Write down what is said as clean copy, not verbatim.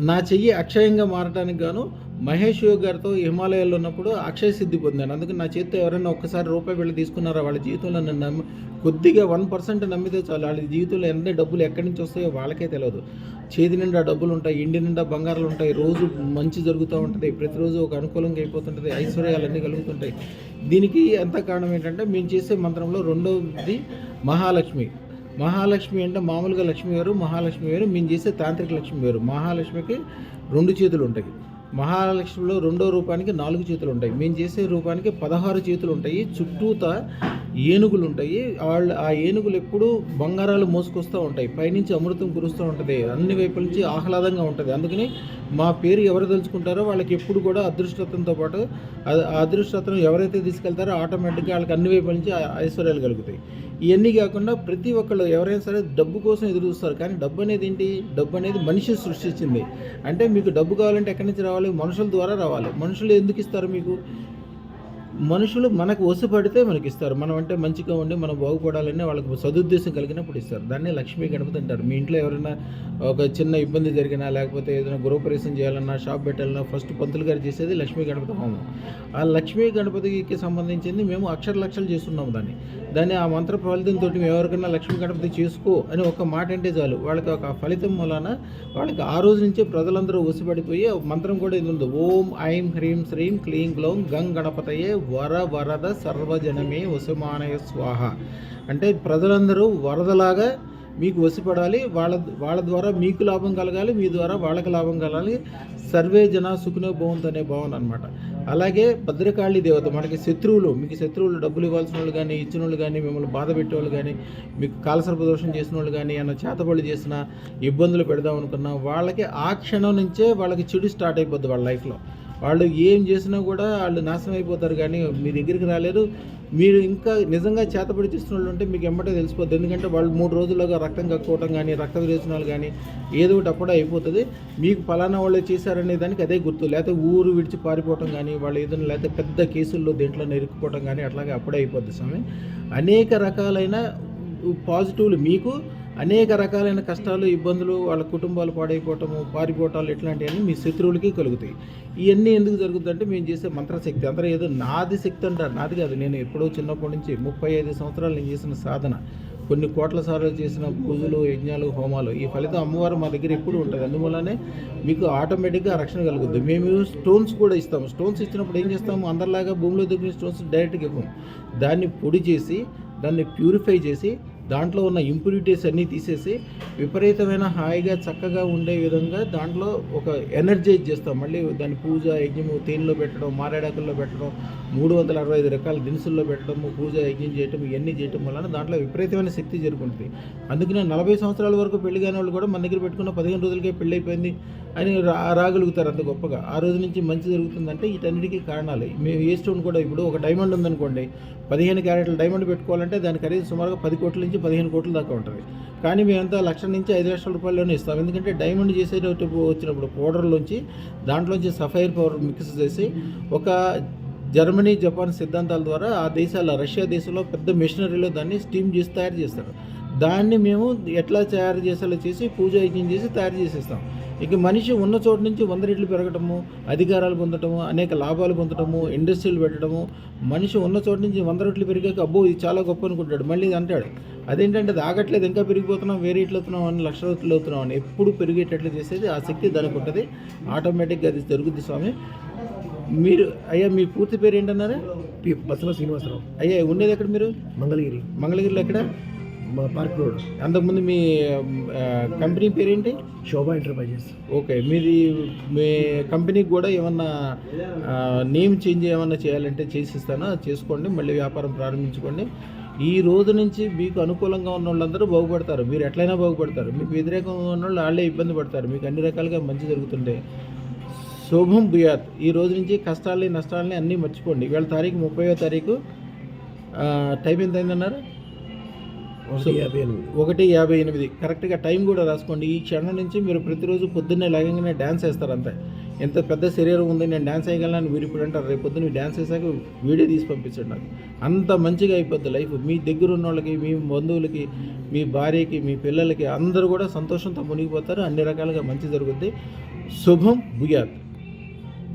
నా చెయ్యి అక్షయంగా మారటానికి గాను మహేష్ యోగి గారితో హిమాలయాల్లో ఉన్నప్పుడు అక్షయ సిద్ధి పొందాను. అందుకని నా చేతితో ఎవరైనా ఒక్కసారి రూపాయి బిళ్ళ తీసుకున్నారో వాళ్ళ జీవితంలో నన్ను కొద్దిగా 1% నమ్మితే చాలు. వాళ్ళ జీవితంలో ఎన్ని డబ్బులు ఎక్కడి నుంచి వస్తాయో వాళ్ళకే తెలియదు. చేతి నిండా డబ్బులు ఉంటాయి, ఇంటి నిండా బంగారాలు ఉంటాయి, రోజు మంచి జరుగుతూ ఉంటుంది, ప్రతిరోజు ఒక అనుకూలంగా అయిపోతుంటుంది, ఐశ్వర్యాలన్నీ కలుగుతుంటాయి. దీనికి ఎంత కారణం ఏంటంటే మేము చేసే మంత్రంలో రెండోది మహాలక్ష్మి. మహాలక్ష్మి అంటే మామూలుగా లక్ష్మి వేరు, మహాలక్ష్మి వేరు. మేము చేసే తాంత్రిక లక్ష్మి వేరు. మహాలక్ష్మికి 2 చేతులు ఉంటాయి. మహాలక్ష్మిలో రెండో రూపానికి 4 చేతులు ఉంటాయి. మేము చేసే రూపానికి 16 చేతులు ఉంటాయి. చుట్టూతా ఏనుగులు ఉంటాయి. ఆ ఏనుగులు ఎప్పుడూ బంగారాలు మోసుకొస్తూ ఉంటాయి. పైనుంచి అమృతం కురుస్తూ ఉంటుంది. అన్ని వైపుల నుంచి ఆహ్లాదంగా ఉంటుంది. అందుకని మా పేరు ఎవరు తలుచుకుంటారో వాళ్ళకి ఎప్పుడు కూడా అదృష్టత్వంతో పాటు ఆ అదృష్టత్వం ఎవరైతే తీసుకెళ్తారో ఆటోమేటిక్గా వాళ్ళకి అన్ని వైపుల నుంచి ఐశ్వర్యాలు కలుగుతాయి. ఇవన్నీ కాకుండా ప్రతి ఒక్కళ్ళు ఎవరైనా సరే డబ్బు కోసం ఎదురు చూస్తారు. కానీ డబ్బు అనేది ఏంటి? డబ్బు అనేది మనిషి సృష్టించింది. అంటే మీకు డబ్బు కావాలంటే ఎక్కడి నుంచి రావాలి? మనుషుల ద్వారా రావాలి. మనుషులు ఎందుకు ఇస్తారు మీకు? మనుషులు మనకు వశపడితే మనకి ఇస్తారు. మనం అంటే మంచిగా ఉండి మనం బాగుపడాలని వాళ్ళకి సదుద్దేశం కలిగినప్పుడు ఇస్తారు. దాన్ని లక్ష్మీ గణపతి అంటారు. మీ ఇంట్లో ఎవరైనా ఒక చిన్న ఇబ్బంది జరిగినా, లేకపోతే ఏదైనా గృహప్రవేశం చేయాలన్నా, షాప్ పెట్టాలన్నా ఫస్ట్ పంతులు గారు చేసేది లక్ష్మీ గణపతి హోమం. ఆ లక్ష్మీ గణపతికి సంబంధించింది మేము లక్షలు చేస్తున్నాము. దాన్ని ఆ మంత్ర ఫలితంతో మేము ఎవరికైనా లక్ష్మీ గణపతి చేసుకో అని ఒక మాట అంటే చాలు, వాళ్ళకి ఒక ఫలితం వలన వాళ్ళకి ఆ రోజు నుంచే ప్రజలందరూ వసిపడిపోయి మంత్రం కూడా ఇది ఉంది. ఓం ఐం హ్రీం శ్రీం క్లీం గ్లౌం గం గణపతయే వరద సర్వజనమే వసుమానయ స్వాహ. అంటే ప్రజలందరూ వరదలాగా మీకు వసిపడాలి. వాళ్ళ ద్వారా మీకు లాభం కలగాలి, మీ ద్వారా వాళ్ళకి లాభం కలగాలి. సర్వే జన సుఖినో భవంతు అనే భావన అనమాట. అలాగే భద్రకాళి దేవత మనకి శత్రువులు, మీకు శత్రువులు డబ్బులు ఇవ్వాల్సిన వాళ్ళు కానీ, ఇచ్చిన వాళ్ళు కానీ, మిమ్మల్ని బాధ పెట్టేవాళ్ళు కానీ, మీకు కాలసర్పదోషం చేసిన వాళ్ళు కానీ, ఏమైనా చేతబడులు చేసినా, ఇబ్బందులు పెడదాం అనుకున్నా వాళ్ళకి ఆ క్షణం నుంచే వాళ్ళకి చెడు స్టార్ట్ అయిపోద్ది. వాళ్ళ లైఫ్లో వాళ్ళు ఏం చేసినా కూడా వాళ్ళు నాశనం అయిపోతారు. కానీ మీ దగ్గరికి రాలేరు. మీరు ఇంకా నిజంగా చేతబడి చేస్తున్న వాళ్ళు ఉంటే మీకు ఎంబటే తెలిసిపోద్ది. ఎందుకంటే వాళ్ళు 3 రోజుల్లోగా రక్తం కక్కుకోవటం కానీ, రక్త విరేచనాలు కానీ ఏదో ఒకటి అప్పుడే అయిపోతుంది. మీకు ఫలానా వాళ్ళు చేశారనే దానికి అదే గుర్తు. లేకపోతే ఊరు విడిచి పారిపోవటం కానీ, వాళ్ళు ఏదైనా లేకపోతే పెద్ద కేసుల్లో దేంట్లో ఇరుక్కుపోవటం కానీ అట్లాగే అప్పుడే అయిపోద్ది స్వామి. అనేక రకాలైన పాజిటివ్లు మీకు, అనేక రకాలైన కష్టాలు, ఇబ్బందులు, వాళ్ళ కుటుంబాలు పాడైపోవటము, పారిపోవటాలు ఇట్లాంటివన్నీ మీ శత్రువులకి కలుగుతాయి. ఇవన్నీ ఎందుకు జరుగుతుందంటే మేము చేసే మంత్రశక్తి. అందరూ ఏదో నాది శక్తి అంటారు. నాది కాదు. నేను ఎప్పుడో చిన్నప్పటి నుంచి 35 సంవత్సరాలు నేను చేసిన సాధన, కొన్ని కోట్ల సార్లు చేసిన పూజలు, యజ్ఞాలు, హోమాలు, ఈ ఫలితం అమ్మవారు మా దగ్గర ఎప్పుడు ఉంటుంది. అందువల్లనే మీకు ఆటోమేటిక్గా రక్షణ కలుగుతుంది. మేము స్టోన్స్ కూడా ఇస్తాము. స్టోన్స్ ఇచ్చినప్పుడు ఏం చేస్తాము? అందరిలాగా భూమిలో దగ్గర స్టోన్స్ డైరెక్ట్గా ఇవ్వము. దాన్ని పొడి చేసి, దాన్ని ప్యూరిఫై చేసి, దాంట్లో ఉన్న ఇంప్యూరిటీస్ అన్నీ తీసేసి విపరీతమైన హాయిగా చక్కగా ఉండే విధంగా దాంట్లో ఒక ఎనర్జైజ్ చేస్తాం. మళ్ళీ దాని పూజ, యజ్ఞము, తేనెలో పెట్టడం, మారేడాకుల్లో పెట్టడం, 365 రకాల దినుసుల్లో పెట్టడము, పూజ, యజ్ఞం చేయటం, ఇవన్నీ చేయటం వలన దాంట్లో విపరీతమైన శక్తి జరుగుతుంది. అందుకనే 40 సంవత్సరాల వరకు పెళ్లి కాని వాళ్ళు కూడా మన దగ్గర పెట్టుకున్న 15 రోజులకే పెళ్ళి అయిపోయింది అని రాగలుగుతారు అంత గొప్పగా. ఆ రోజు నుంచి మంచి జరుగుతుందంటే వీటన్నిటికీ కారణాలు. మేము ఏ స్టోన్ కూడా ఇప్పుడు ఒక డైమండ్ ఉందనుకోండి, 15 క్యారెట్ల డైమండ్ పెట్టుకోవాలంటే దాని ఖరీదు సుమారుగా 10 కోట్ల నుంచి 15 కోట్ల దాకా ఉంటుంది. కానీ మేమంతా 1 లక్ష నుంచి 5 లక్షల రూపాయల్లోనే ఇస్తాం. ఎందుకంటే డైమండ్ చేసేటప్పుడు వచ్చినప్పుడు పౌడర్లోంచి దాంట్లోంచి సఫైర్ పౌడర్ మిక్స్ చేసి ఒక జర్మనీ, జపాన్ సిద్ధాంతాల ద్వారా ఆ దేశాల, రష్యా దేశంలో పెద్ద మిషనరీలో దాన్ని స్టీమ్ చేసి తయారు చేస్తారు. దాన్ని మేము ఎట్లా తయారు చేసేలా చేసి పూజ, యజ్ఞం చేసి తయారు చేసేస్తాం. ఇక మనిషి ఉన్న చోటు నుంచి 100 రెట్లు పెరగటము, అధికారాలు పొందటము, అనేక లాభాలు పొందటము, ఇండస్ట్రీలు పెట్టడము. మనిషి ఉన్న చోటు నుంచి 100 రెట్లు పెరిగాక అబ్బో ఇది చాలా గొప్ప అనుకుంటాడు. మళ్ళీ అంటాడు అదేంటంటే అది ఆగట్లేదు, ఇంకా పెరిగిపోతున్నాం, వేరే ఇట్లు అవుతున్నాం అని, లక్షల రెట్లు అవుతున్నాం అని. ఎప్పుడు పెరిగేటట్లు చేసేది ఆ శక్తి దానికి ఉంటుంది. ఆటోమేటిక్గా అది జరుగుద్ది స్వామి. మీరు అయ్యా మీ పూర్తి పేరు ఏంటన్నారా? బసవ శ్రీనివాసరావు. అయ్యా ఉండేది ఎక్కడ మీరు? మంగళగిరిలో ఎక్కడ? Park road. అంతకుముందు మీ కంపెనీ పేరేంటి? శోభా ఎంటర్ప్రైజెస్. ఓకే. మీ కంపెనీకి కూడా ఏమన్నా నేమ్ చేంజ్ ఏమన్నా చేయాలంటే చేసిస్తాను, చేసుకోండి, మళ్ళీ వ్యాపారం ప్రారంభించుకోండి. ఈ రోజు నుంచి మీకు అనుకూలంగా ఉన్న వాళ్ళందరూ బాగుపడతారు. మీరు ఎట్లయినా బాగుపడతారు. మీకు వ్యతిరేకంగా ఉన్న వాళ్ళు వాళ్ళే ఇబ్బంది పడతారు. మీకు అన్ని రకాలుగా మంచి జరుగుతుంటాయి. శుభం భూయాత్. ఈ రోజు నుంచి కష్టాలని, నష్టాలని అన్నీ మర్చిపోండి. ఇవాళ తారీఖు 30వ తారీఖు. టైం ఎంత అయిందన్నారు? 1:58. 1:58 కరెక్ట్గా టైం కూడా రాసుకోండి. ఈ క్షణం నుంచి మీరు ప్రతిరోజు పొద్దున్నే లేగంగానే డ్యాన్స్ వేస్తారు అంతే. ఎంత పెద్ద శరీరం ఉంది, నేను డ్యాన్స్ వేయగలను మీరు ఇప్పుడు అంటారు, రేపు పొద్దున్న డ్యాన్స్ వేసాక వీడియో తీసి పంపించండి నాకు. అంత మంచిగా అయిపోద్ది లైఫ్. మీ దగ్గర ఉన్న వాళ్ళకి, మీ బంధువులకి, మీ భార్యకి, మీ పిల్లలకి అందరూ కూడా సంతోషంతో మునిగిపోతారు. అన్ని రకాలుగా మంచి జరుగుద్ది. శుభం భూయాత్.